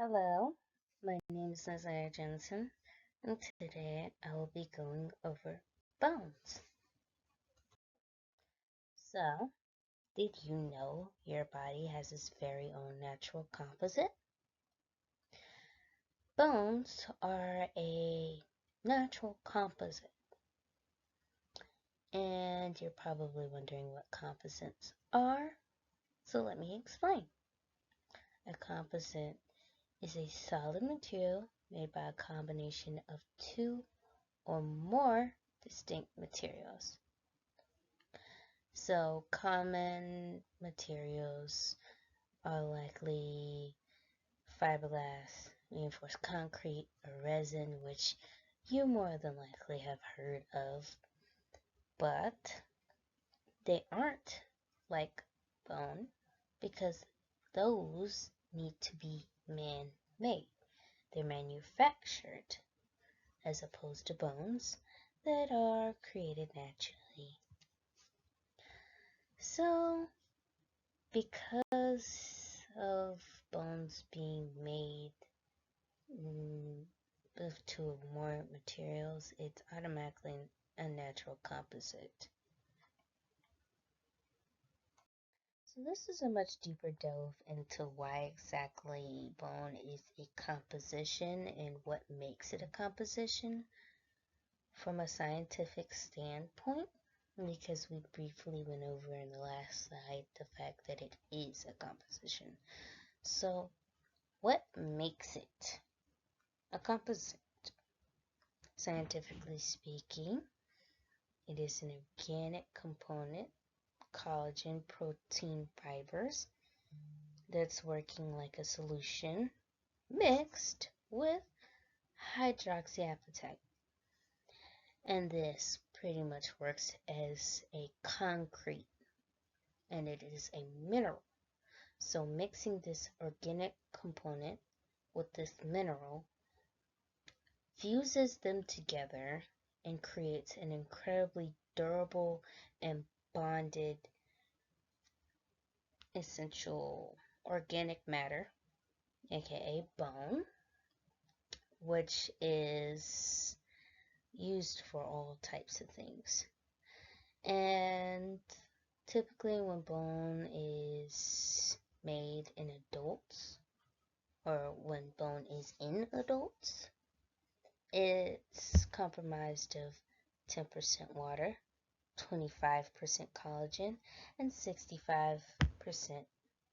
Hello, my name is Nazaya Jensen, and today I will be going over bones. So, did you know your body has its very own natural composite? Bones are a natural composite, and you're probably wondering what composites are, so let me explain. A composite is a solid material made by a combination of two or more distinct materials. So common materials are likely fiberglass, reinforced concrete, or resin, which you more than likely have heard of, but they aren't like bone because those need to be man-made. They're manufactured as opposed to bones that are created naturally. So because of bones being made with two or more materials, it's automatically a natural composite. So this is a much deeper delve into why exactly bone is a composition and what makes it a composition from a scientific standpoint, because we briefly went over in the last slide the fact that it is a composition. So what makes it a composite? Scientifically speaking, it is an organic component, collagen protein fibers, that's working like a solution mixed with hydroxyapatite. And this pretty much works as a concrete, and it is a mineral. So mixing this organic component with this mineral fuses them together and creates an incredibly durable and bonded essential organic matter, aka bone, which is used for all types of things. And typically when bone is made in adults, or when bone is in adults, it's comprised of 10% water, 25% collagen, and 65%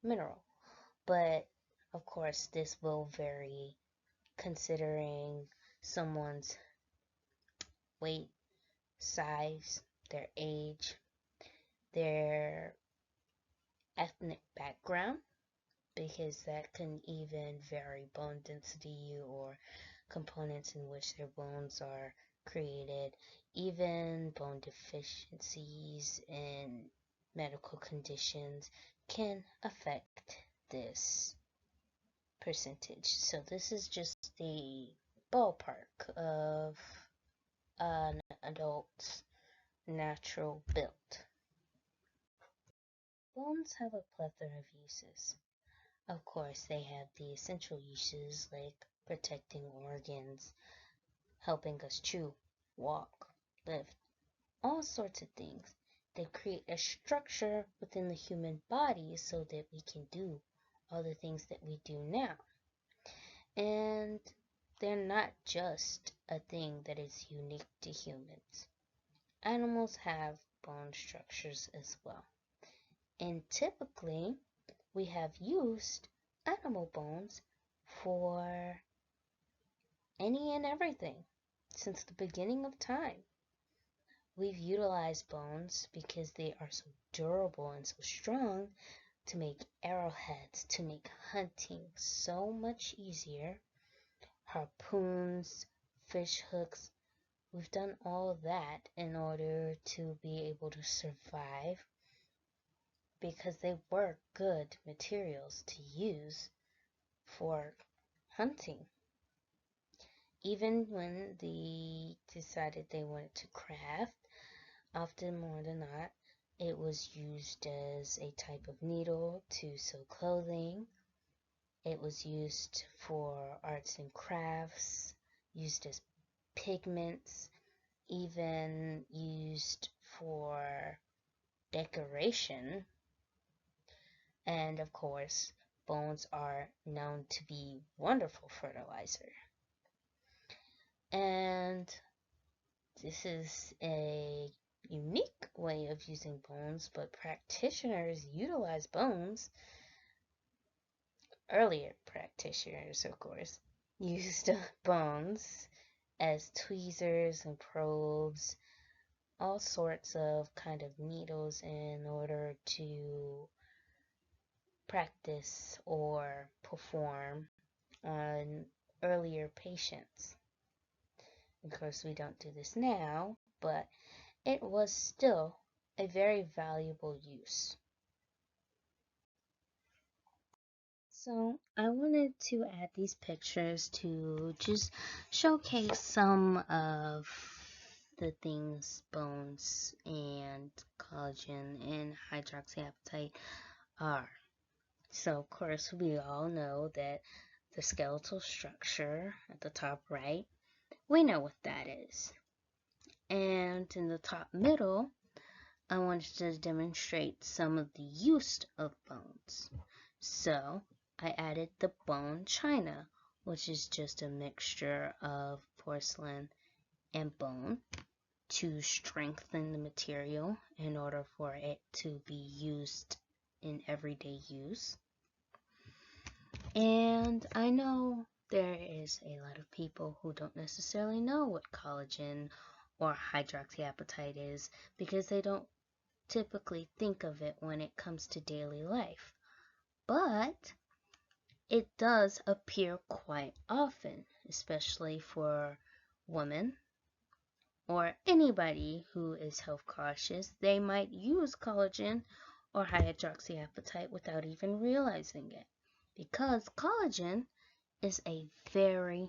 mineral. But of course, this will vary considering someone's weight, size, their age, their ethnic background, because that can even vary bone density or components in which their bones are created, even bone deficiencies and medical conditions can affect this percentage. So this is just the ballpark of an adult's natural build. Bones have a plethora of uses. Of course, they have the essential uses like protecting organs, helping us chew, walk, lift, all sorts of things. They create a structure within the human body so that we can do all the things that we do now. And they're not just a thing that is unique to humans. Animals have bone structures as well. And typically, we have used animal bones for any and everything since the beginning of time. We've utilized bones because they are so durable and so strong to make arrowheads, to make hunting so much easier. Harpoons, fish hooks, we've done all of that in order to be able to survive because they were good materials to use for hunting. Even when they decided they wanted to craft, often more than not, it was used as a type of needle to sew clothing. It was used for arts and crafts, used as pigments, even used for decoration. And of course, bones are known to be wonderful fertilizer. And this is a unique way of using bones, but practitioners utilize bones. Earlier practitioners, of course, used bones as tweezers and probes, all sorts of kind of needles in order to practice or perform on earlier patients. Of course, we don't do this now, but it was still a very valuable use. So I wanted to add these pictures to just showcase some of the things bones and collagen and hydroxyapatite are. So of course we all know that the skeletal structure at the top right, we know what that is. And in the top middle, I wanted to demonstrate some of the use of bones. So I added the bone china, which is just a mixture of porcelain and bone to strengthen the material in order for it to be used in everyday use. And I know there is a lot of people who don't necessarily know what collagen or hydroxyapatite is because they don't typically think of it when it comes to daily life. But it does appear quite often, especially for women or anybody who is health cautious. They might use collagen or hydroxyapatite without even realizing it, because collagen is a very,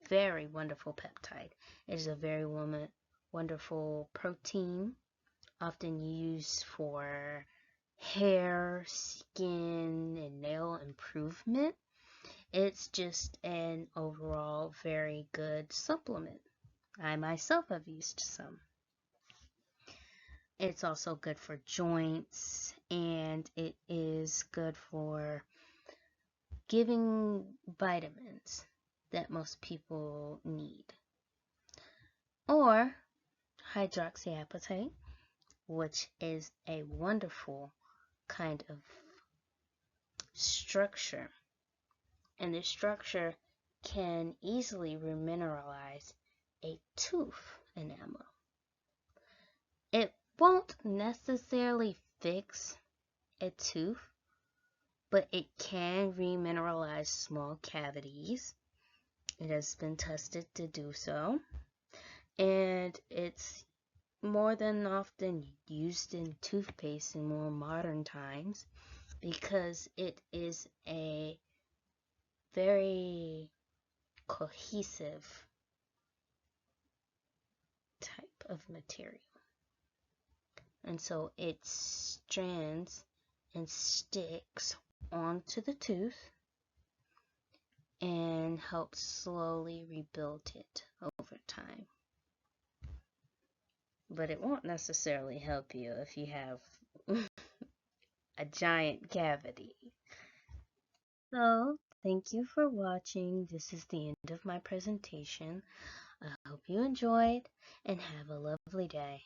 very wonderful peptide. It is a very wonderful protein, often used for hair, skin, and nail improvement. It's just an overall very good supplement. I myself have used some. It's also good for joints, and it is good for giving vitamins that most people need. Or hydroxyapatite, which is a wonderful kind of structure. And this structure can easily remineralize a tooth enamel. It won't necessarily fix a tooth, but it can remineralize small cavities. It has been tested to do so, and it's more than often used in toothpaste in more modern times because it is a very cohesive type of material. And so it strands and sticks onto the tooth and helps slowly rebuild it over time. But it won't necessarily help you if you have a giant cavity. So, thank you for watching. This is the end of my presentation. I hope you enjoyed and have a lovely day.